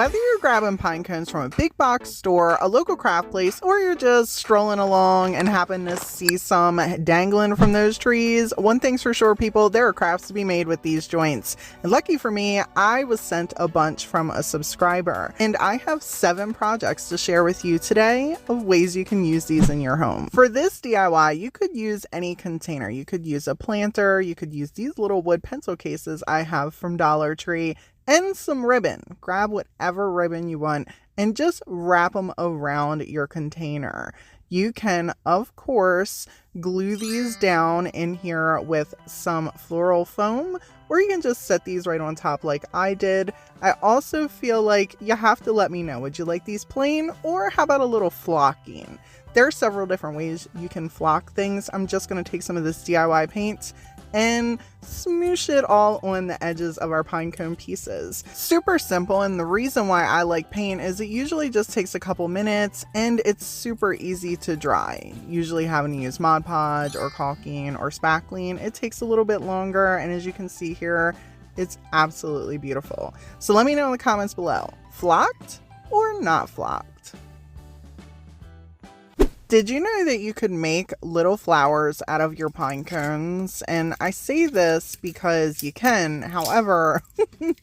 Whether you're grabbing pine cones from a big box store, a local craft place, or you're just strolling along and happen to see some dangling from those trees, one thing's for sure, people, there are crafts to be made with these joints. And lucky for me, I was sent a bunch from a subscriber, and I have 7 projects to share with you today of ways you can use these in your home. For this DIY, you could use any container. You could use a planter, you could use these little wood pencil cases I have from Dollar Tree, and some ribbon. Grab whatever ribbon you want and just wrap them around your container. You can, of course, glue these down in here with some floral foam, or you can just set these right on top like I did. I also feel like you have to let me know, would you like these plain, or how about a little flocking? There are several different ways you can flock things. I'm just going to take some of this DIY paint and smoosh it all on the edges of our pine cone pieces. Super simple, and the reason why I like paint is it usually just takes a couple minutes and it's super easy to dry. Usually having to use Mod Podge or caulking or spackling, it takes a little bit longer, and as you can see here, it's absolutely beautiful. So let me know in the comments below, flocked or not flocked? Did you know that you could make little flowers out of your pine cones? And I say this because you can, however,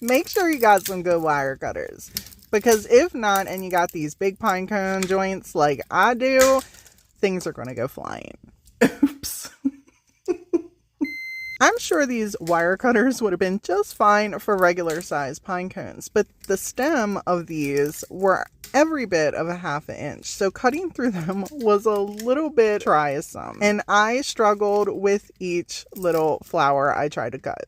make sure you got some good wire cutters. Because if not, and you got these big pine cone joints like I do, things are going to go flying. Oops. I'm sure these wire cutters would have been just fine for regular size pine cones, but the stem of these were every bit of a ½ inch, so cutting through them was a little bit tiresome, and I struggled with each little flower I tried to cut.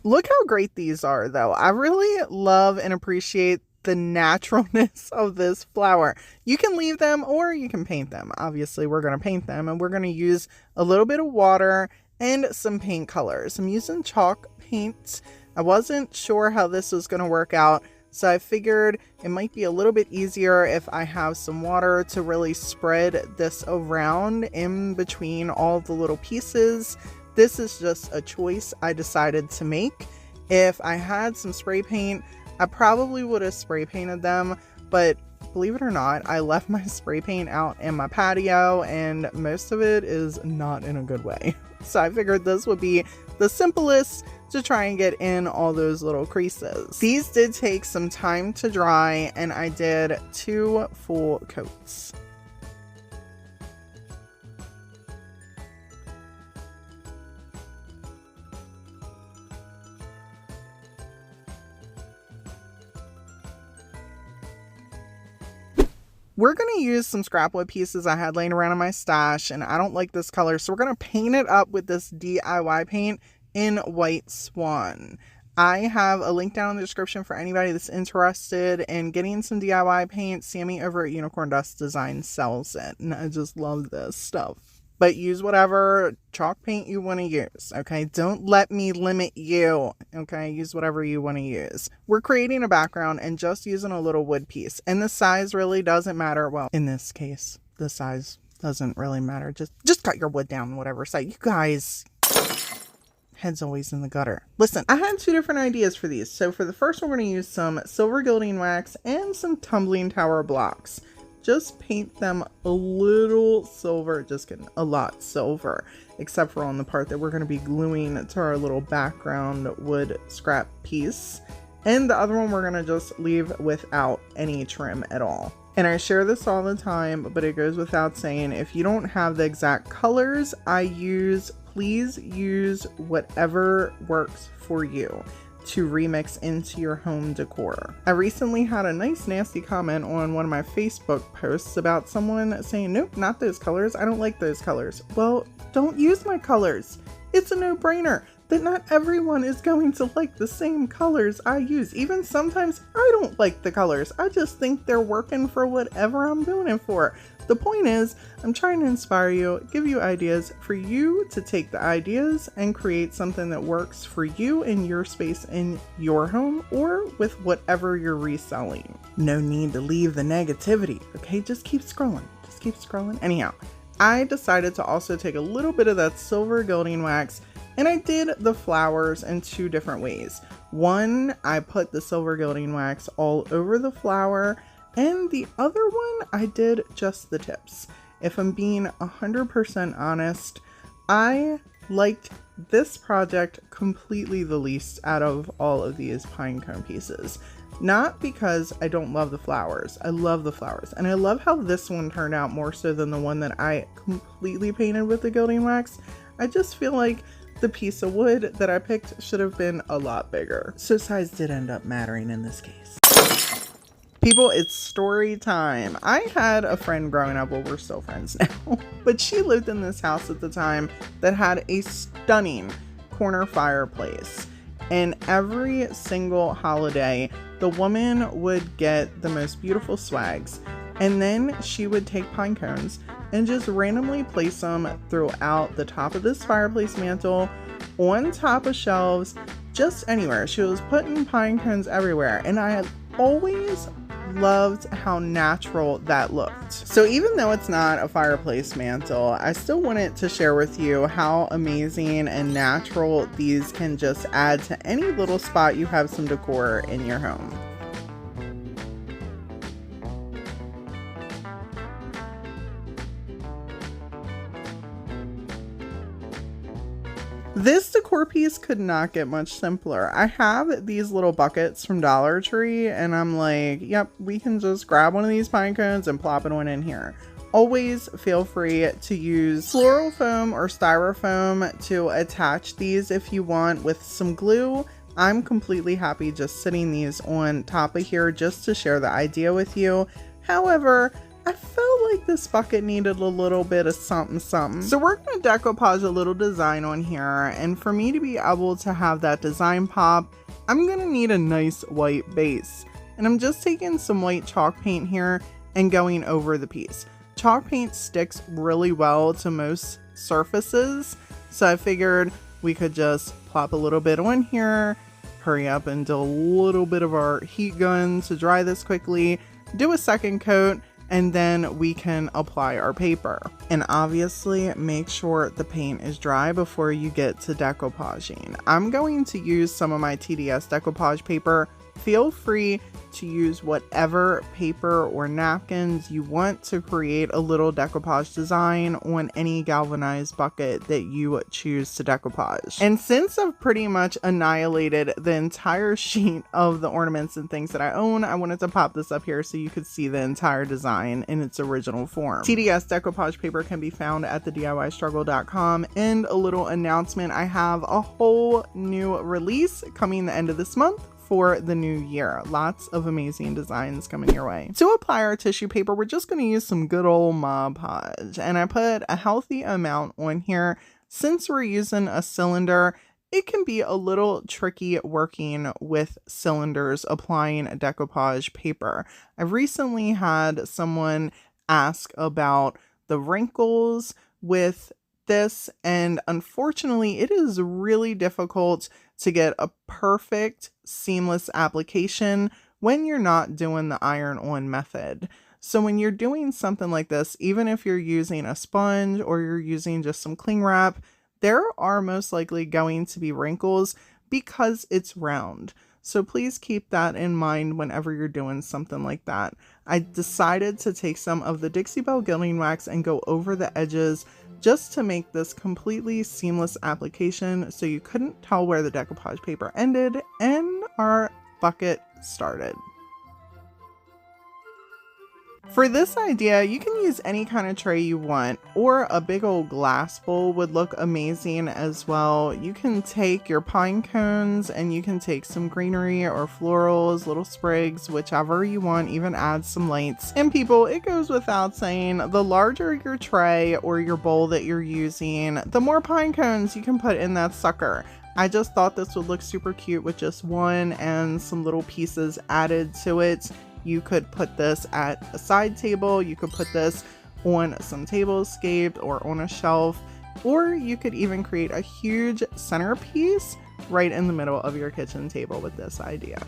Look how great these are, though. I really love and appreciate the naturalness of this flower. You can leave them or you can paint them. Obviously, we're going to paint them, and we're going to use a little bit of water and some paint colors. I'm using chalk paint. I wasn't sure how this was going to work out, so I figured it might be a little bit easier if I have some water to really spread this around in between all the little pieces. This is just a choice I decided to make. If I had some spray paint, I probably would have spray painted them, but believe it or not, I left my spray paint out in my patio and most of it is not in a good way. So I figured this would be the simplest to try and get in all those little creases. These did take some time to dry, and I did 2 full coats. We're going to use some scrap wood pieces I had laying around in my stash, and I don't like this color, so we're going to paint it up with this DIY paint in White Swan. I have a link down in the description for anybody that's interested in getting some DIY paint. Sammy over at Unicorn Dust Design sells it, and I just love this stuff. But use whatever chalk paint you want to use, okay? Don't let me limit you, okay? Use whatever you want to use. We're creating a background and just using a little wood piece. And the size really doesn't matter. Well, in this case, the size doesn't really matter. Just cut your wood down, whatever size. You guys, head's always in the gutter. Listen, I had 2 different ideas for these. So for the first one, we're going to use some silver gilding wax and some tumbling tower blocks. Just paint them a little silver, just kidding, a lot silver, except for on the part that we're going to be gluing to our little background wood scrap piece. And the other one we're going to just leave without any trim at all. And I share this all the time, but it goes without saying, if you don't have the exact colors I use, please use whatever works for you to remix into your home decor. I recently had a nice nasty comment on one of my Facebook posts about someone saying, nope, not those colors. I don't like those colors. Well, don't use my colors. It's a no-brainer that not everyone is going to like the same colors I use. Even sometimes I don't like the colors. I just think they're working for whatever I'm doing it for. The point is, I'm trying to inspire you, give you ideas for you to take the ideas and create something that works for you in your space in your home or with whatever you're reselling. No need to leave the negativity, okay? Just keep scrolling. Just keep scrolling. Anyhow, I decided to also take a little bit of that silver gilding wax, and I did the flowers in 2 different ways. One, I put the silver gilding wax all over the flower, and the other one, I did just the tips. If I'm being 100% honest, I liked this project completely the least out of all of these pine cone pieces. Not because I don't love the flowers. I love the flowers. And I love how this one turned out more so than the one that I completely painted with the gilding wax. I just feel like the piece of wood that I picked should have been a lot bigger. So size did end up mattering in this case. People, it's story time. I had a friend growing up, well, we're still friends now, but she lived in this house at the time that had a stunning corner fireplace. And every single holiday, the woman would get the most beautiful swags. And then she would take pine cones and just randomly place them throughout the top of this fireplace mantle, on top of shelves, just anywhere. She was putting pine cones everywhere. And I had always loved how natural that looked. So even though it's not a fireplace mantle, I still wanted to share with you how amazing and natural these can just add to any little spot you have some decor in your home. This decor piece could not get much simpler. I have these little buckets from Dollar Tree and I'm like, yep, we can just grab one of these pine cones and plop it one in here. Always feel free to use floral foam or styrofoam to attach these if you want with some glue. I'm completely happy just sitting these on top of here just to share the idea with you. However, I felt like this bucket needed a little bit of something. So we're going to decoupage a little design on here, and for me to be able to have that design pop, I'm going to need a nice white base. And I'm just taking some white chalk paint here and going over the piece. Chalk paint sticks really well to most surfaces, so I figured we could just plop a little bit on here, hurry up and do a little bit of our heat gun to dry this quickly, do a second coat, and then we can apply our paper. And obviously make sure the paint is dry before you get to decoupaging. I'm going to use some of my TDS Decoupage Paper. Feel free to use whatever paper or napkins you want to create a little decoupage design on any galvanized bucket that you choose to decoupage. And since I've pretty much annihilated the entire sheet of the ornaments and things that I own, I wanted to pop this up here so you could see the entire design in its original form. TDS Decoupage Paper can be found at thediystruggle.com. And a little announcement, I have a whole new release coming the end of this month for the new year. Lots of amazing designs coming your way. To apply our tissue paper, we're just going to use some good old Mod Podge, and I put a healthy amount on here. Since we're using a cylinder, it can be a little tricky working with cylinders applying a decoupage paper. I've recently had someone ask about the wrinkles with this, and unfortunately it is really difficult to get a perfect seamless application when you're not doing the iron-on method. So when you're doing something like this, even if you're using a sponge or you're using just some cling wrap, there are most likely going to be wrinkles because it's round. So please keep that in mind whenever you're doing something like that. I decided to take some of the Dixie Belle gilding wax and go over the edges just to make this completely seamless application so you couldn't tell where the decoupage paper ended and our bucket started. For this idea, you can use any kind of tray you want, or a big old glass bowl would look amazing as well. You can take your pine cones and you can take some greenery or florals, little sprigs, whichever you want, even add some lights. And people, it goes without saying, the larger your tray or your bowl that you're using, the more pine cones you can put in that sucker. I just thought this would look super cute with just one and some little pieces added to it. You could put this at a side table, you could put this on some tablescape or on a shelf, or you could even create a huge centerpiece right in the middle of your kitchen table with this idea.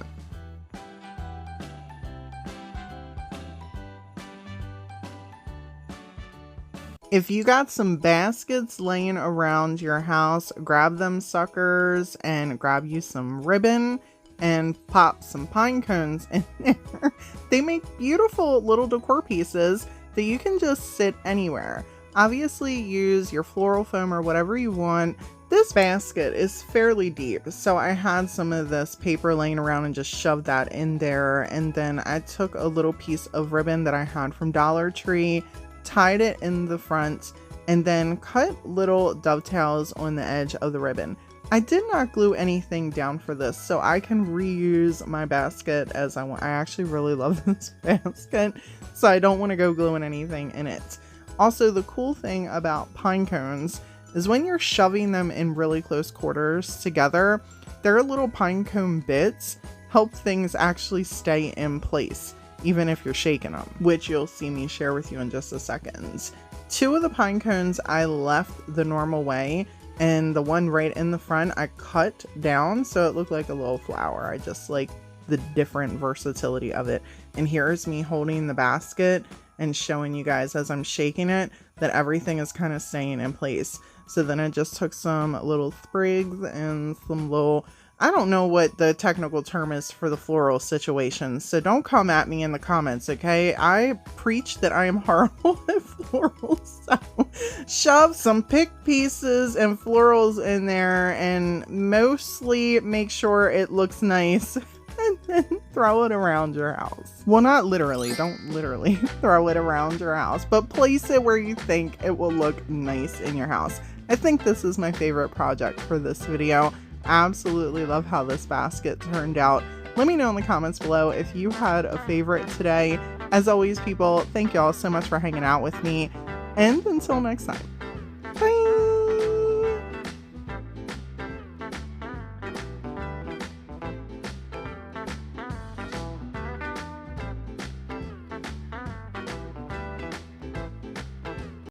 If you got some baskets laying around your house, grab them suckers and grab you some ribbon and pop some pine cones in there. They make beautiful little decor pieces that you can just sit anywhere. Obviously use your floral foam or whatever you want. This basket is fairly deep, so I had some of this paper laying around and just shoved that in there. And then I took a little piece of ribbon that I had from Dollar Tree, tied it in the front, and then cut little dovetails on the edge of the ribbon. I did not glue anything down for this, so I can reuse my basket as I want. I actually really love this basket, so I don't want to go gluing anything in it. Also, the cool thing about pine cones is when you're shoving them in really close quarters together, their little pine cone bits help things actually stay in place, even if you're shaking them, which you'll see me share with you in just a second. 2 of the pine cones I left the normal way, and the one right in the front I cut down so it looked like a little flower. I just like the different versatility of it. And here's me holding the basket and showing you guys as I'm shaking it that everything is kind of staying in place. So then I just took some little sprigs and some little, I don't know what the technical term is for the floral situation, so don't come at me in the comments, okay? I preach that I am horrible at florals, so shove some picked pieces and florals in there and mostly make sure it looks nice and then throw it around your house. Well, not literally, don't literally throw it around your house, but place it where you think it will look nice in your house. I think this is my favorite project for this video. Absolutely love how this basket turned out. Let me know in the comments below if you had a favorite today. As always, people, thank y'all so much for hanging out with me, and until next time.